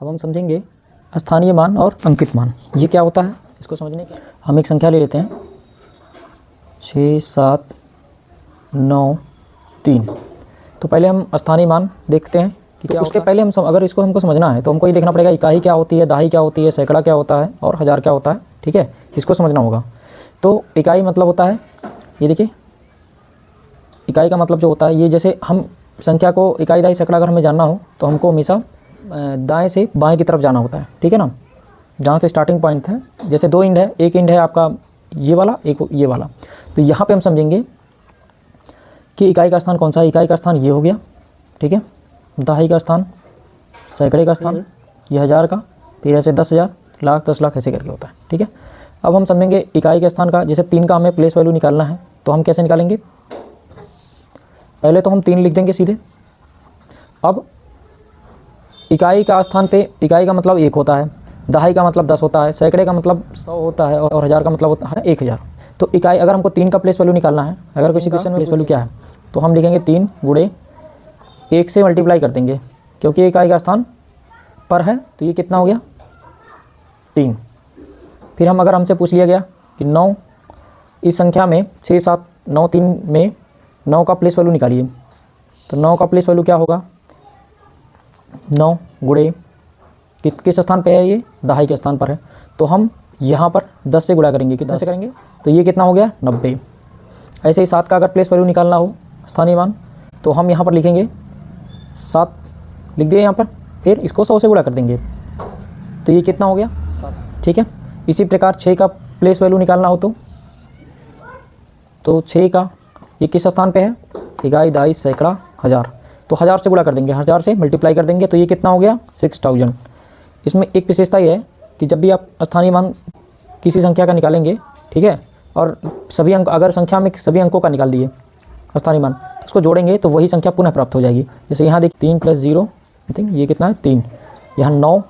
अब हम समझेंगे स्थानीय मान और अंकित मान। ये क्या होता है, इसको समझने के हम एक संख्या ले लेते हैं 6 7 9 3। तो पहले हम स्थानीय मान देखते हैं कि क्या उसके पहले अगर इसको हमको समझना है तो हमको ये देखना पड़ेगा इकाई क्या होती है, दहाई क्या होती है, सैकड़ा क्या होता है और हज़ार क्या होता है। ठीक है, इसको समझना होगा। तो इकाई मतलब होता है, ये देखिए इकाई का मतलब जो होता है, ये जैसे हम संख्या को इकाई दहाई सैकड़ा अगर हमें जानना हो तो हमको हमेशा दाएं से बाएं की तरफ जाना होता है। ठीक है ना, जहाँ से स्टार्टिंग पॉइंट है, जैसे दो इंड है, एक इंड है आपका ये वाला, एक ये वाला, तो यहाँ पे हम समझेंगे कि इकाई का स्थान कौन सा है। इकाई का स्थान ये हो गया, ठीक है, दहाई का स्थान, सैकड़े का स्थान, ये हज़ार का, फिर ऐसे 10,000, लाख, 10 लाख ऐसे करके होता है। ठीक है, अब हम समझेंगे इकाई के स्थान का, जैसे 3 का हमें प्लेस वैल्यू निकालना है तो हम कैसे निकालेंगे। पहले तो हम 3 लिख देंगे सीधे। अब इकाई का स्थान पे इकाई का मतलब 1 होता है, दहाई का मतलब 10 होता है, सैकड़े का मतलब 100 होता है और हज़ार का मतलब होता है 1000। तो इकाई अगर हमको 3 का प्लेस वैल्यू निकालना है, अगर किसी क्वेश्चन में प्लेस वैल्यू क्या है तो हम लिखेंगे 3 गुणे 1 से मल्टीप्लाई कर देंगे, क्योंकि इकाई का स्थान पर है तो ये कितना हो गया 3। फिर हम अगर हमसे पूछ लिया गया कि 9 इस संख्या में 6 7 9 3 में 9 का प्लेस वैल्यू निकालिए, तो 9 का प्लेस वैल्यू क्या होगा 9 गुणे किस स्थान पे है, ये दहाई के स्थान पर है, तो हम यहाँ पर 10 से गुणा करेंगे। कितना से करेंगे तो ये कितना हो गया 90। ऐसे ही 7 का अगर प्लेस वैल्यू निकालना हो स्थानीय मान तो हम यहाँ पर लिखेंगे 7 लिख दिए यहाँ पर, फिर इसको 100 से गुणा कर देंगे तो ये कितना हो गया 7। ठीक है, इसी प्रकार 6 का प्लेस वैल्यू निकालना हो तो 6 का ये किस स्थान पे है, इकाई दहाई सैकड़ा हज़ार, तो 1000 से गुणा कर देंगे, 1000 से मल्टीप्लाई कर देंगे तो ये कितना हो गया 6000। इसमें एक विशेषता ये है कि जब भी आप स्थानीय मान किसी संख्या का निकालेंगे, ठीक है, और सभी अंक अगर संख्या में सभी अंकों का निकाल दिए स्थानीय मान तो उसको जोड़ेंगे तो वही संख्या पुनः प्राप्त हो जाएगी। जैसे यहाँ देखिए 3 + 0 आई थिंक ये कितना है 3, यहाँ 9,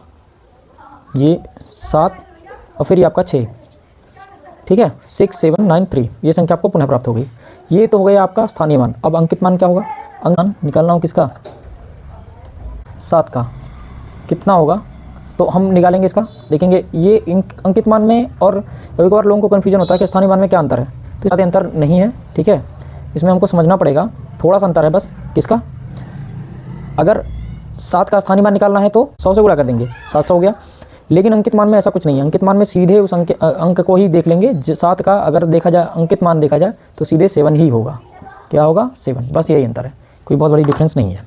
ये 7 और फिर ये आपका 6, ठीक है 6 7 9 3, ये संख्या आपको पुनः प्राप्त हो गई। ये तो हो गया आपका स्थानीय मान। अब अंकित मान क्या होगा, अंक मान निकालना हो किसका 7 का, कितना होगा तो हम निकालेंगे इसका, देखेंगे ये अंकित मान में, और कभी कभार लोगों को कन्फ्यूजन होता है कि स्थानीय मान में क्या अंतर है, तो ज़्यादा अंतर नहीं है। ठीक है, इसमें हमको समझना पड़ेगा, थोड़ा सा अंतर है बस किसका, अगर 7 का स्थानीय मान निकालना है तो 100 से गुणा कर देंगे, 700 हो गया। लेकिन अंकित मान में ऐसा कुछ नहीं है, अंकित मान में सीधे उस अंक को ही देख लेंगे। 7 का अगर देखा जाए अंकित मान देखा जाए तो सीधे 7 ही होगा, क्या होगा 7, बस यही अंतर है, कोई बहुत बड़ी डिफरेंस नहीं है।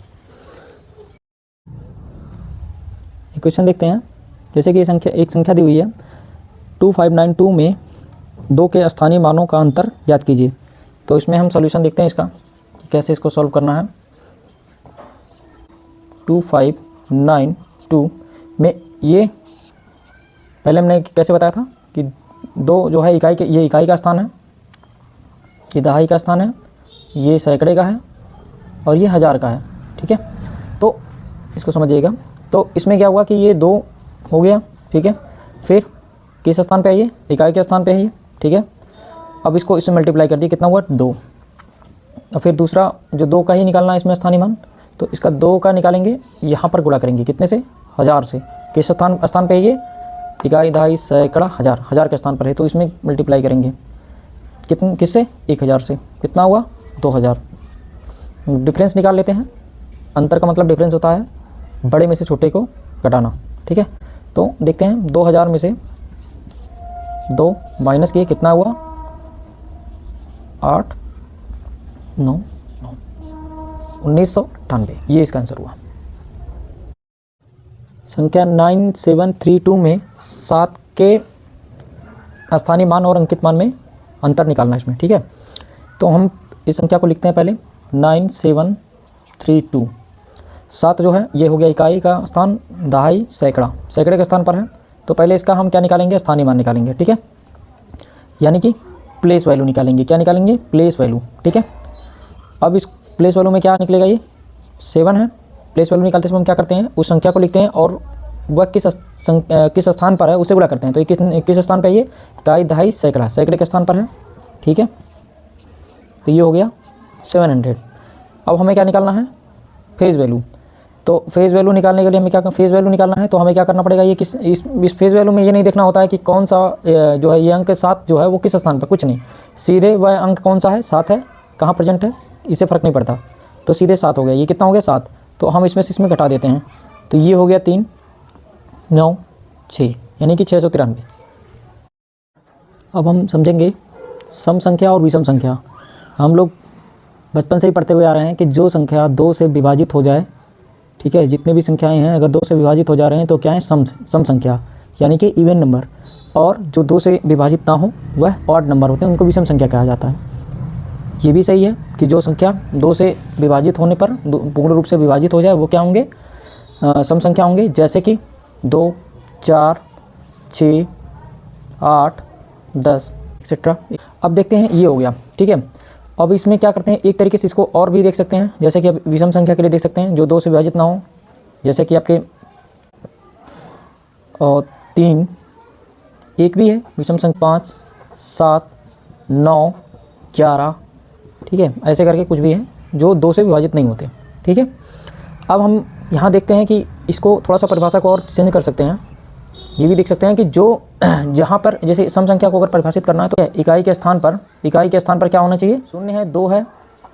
क्वेश्चन देखते हैं, जैसे कि एक संख्या दी हुई है 2592 में 2 के स्थानीय मानों का अंतर ज्ञात कीजिए। तो इसमें हम सॉल्यूशन देखते हैं इसका, कैसे इसको सॉल्व करना है। 2592 में ये पहले हमने कैसे बताया था कि 2 जो है इकाई के, ये इकाई का स्थान है, ये दहाई का स्थान है, ये सैकड़े का है और ये हज़ार का है। ठीक है, तो इसको समझिएगा। तो इसमें क्या हुआ कि ये 2 हो गया, ठीक है, फिर किस स्थान पे है ये, इकाई के स्थान पे है ये, ठीक है। अब इसको इससे मल्टीप्लाई कर दिया, कितना हुआ 2, और फिर दूसरा जो 2 का ही निकालना है इसमें स्थानीय मान, तो इसका 2 का निकालेंगे, यहाँ पर गुणा करेंगे कितने से 1000 से, किस स्थान पे है ये, इकाई दहाई सैकड़ा हज़ार, हज़ार के स्थान पर है तो इसमें मल्टीप्लाई करेंगे किससे 1000 से, कितना हुआ 2000। डिफरेंस निकाल लेते हैं, अंतर का मतलब डिफरेंस होता है बड़े में से छोटे को घटाना। ठीक है, तो देखते हैं 2000 में से 2 माइनस किए, कितना हुआ 8 9 9 1998, ये इसका आंसर हुआ। संख्या 9732 में 7 के स्थानीय मान और अंकित मान में अंतर निकालना है इसमें। ठीक है, तो हम इस संख्या को लिखते हैं पहले 9732। 7 जो है ये हो गया इकाई का स्थान, दहाई सैकड़ा, सैकड़े के स्थान पर है, तो पहले इसका हम क्या निकालेंगे स्थानीय मान निकालेंगे। ठीक है, यानी कि प्लेस वैल्यू निकालेंगे, क्या निकालेंगे प्लेस वैल्यू। ठीक है, अब इस प्लेस वैल्यू में क्या निकलेगा, ये 7 है। प्लेस वैल्यू निकालते समय हम क्या करते हैं, उस संख्या को लिखते हैं और वह किस स्थान पर है उसे गुणा करते हैं। तो ये किस स्थान पर है, ये इकाई दहाई सैकड़ा, सैकड़े के स्थान पर है। ठीक है, तो ये हो गया 700। अब हमें क्या निकालना है फेज वैल्यू, तो फेज़ वैल्यू निकालने के लिए हमें क्या फेज़ वैल्यू निकालना है, तो हमें क्या करना पड़ेगा, ये किस इस फेज़ वैल्यू में ये नहीं देखना होता है कि कौन सा जो है ये अंक 7 जो है वो किस स्थान पर, कुछ नहीं, सीधे वह अंक कौन सा है, 7 है, कहाँ प्रेजेंट है, इससे फ़र्क नहीं पड़ता, तो सीधे 7 हो गया। ये कितना हो गया 7, तो हम इसमें से इसमें घटा देते हैं, तो ये हो गया 3 9 6 यानी कि 693। अब हम समझेंगे सम संख्या और विषम संख्या। हम लोग बचपन से ही पढ़ते हुए आ रहे हैं कि जो संख्या 2 से विभाजित हो जाए, ठीक है, जितने भी संख्याएं हैं अगर 2 से विभाजित हो जा रहे हैं तो क्या है, सम संख्या यानी कि इवन नंबर, और जो 2 से विभाजित ना हो वह ऑड नंबर होते हैं, उनको विषम संख्या कहा जाता है। ये भी सही है कि जो संख्या 2 से विभाजित होने पर पूर्ण रूप से विभाजित हो जाए वो क्या होंगे, सम संख्या होंगे, जैसे कि 2 4 6 8 10 एक्सेट्रा। अब देखते हैं ये हो गया, ठीक है। अब इसमें क्या करते हैं, एक तरीके से इसको और भी देख सकते हैं, जैसे कि अब विषम संख्या के लिए देख सकते हैं जो 2 से विभाजित ना हो, जैसे कि आपके 3 1 भी है विषम संख्या, 5 7 9 11, ठीक है, ऐसे करके कुछ भी है जो 2 से विभाजित नहीं होते, ठीक है। अब हम यहाँ देखते हैं कि इसको थोड़ा सा परिभाषा को और चेंज कर सकते हैं। ये भी देख सकते हैं कि जो जहाँ पर जैसे सम संख्या को अगर परिभाषित करना है तो इकाई के स्थान पर क्या होना चाहिए, 0 है, 2 है,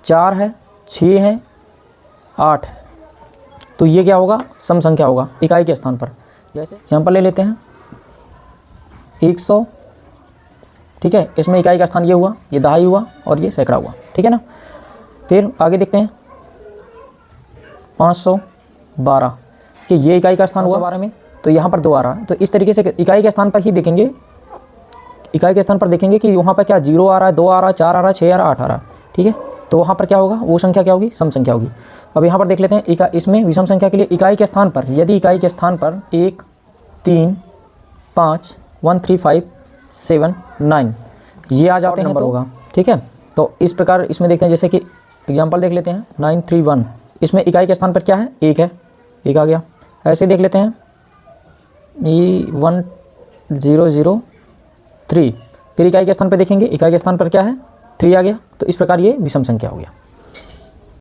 4 है, 6 है, 8 है, तो ये क्या होगा, सम संख्या होगा इकाई के स्थान पर। जैसे एग्जाम्पल ले लेते हैं 100, ठीक है, इसमें इकाई का स्थान ये हुआ, ये दहाई हुआ और ये सैकड़ा हुआ, ठीक है ना। फिर आगे देखते हैं 512 कि ये इकाई का स्थान हुआ 12 में, तो यहाँ पर 2 आ रहा है, तो इस तरीके से इकाई के स्थान पर ही देखेंगे, इकाई के स्थान पर देखेंगे कि वहाँ पर क्या 0 आ रहा है, 2 आ रहा है, 4 आ रहा है, 6 आ रहा है, 8 आ रहा है, ठीक है, तो वहाँ पर क्या होगा, वो संख्या क्या होगी, सम संख्या होगी। अब यहाँ पर देख लेते हैं इसमें विषम संख्या के लिए इकाई के स्थान पर, यदि इकाई के स्थान पर 1 3 5 1 3 5 7 9 ये आ जाते हैं नंबर होगा, ठीक है। तो इस प्रकार इसमें देखते हैं, जैसे कि एग्जाम्पल देख लेते हैं 931, इसमें इकाई के स्थान पर क्या है, 1 है, 1 आ गया। ऐसे देख लेते हैं ये 1003, फिर इकाई के स्थान पर देखेंगे, इकाई के स्थान पर क्या है, 3 आ गया, तो इस प्रकार ये विषम संख्या हो गया।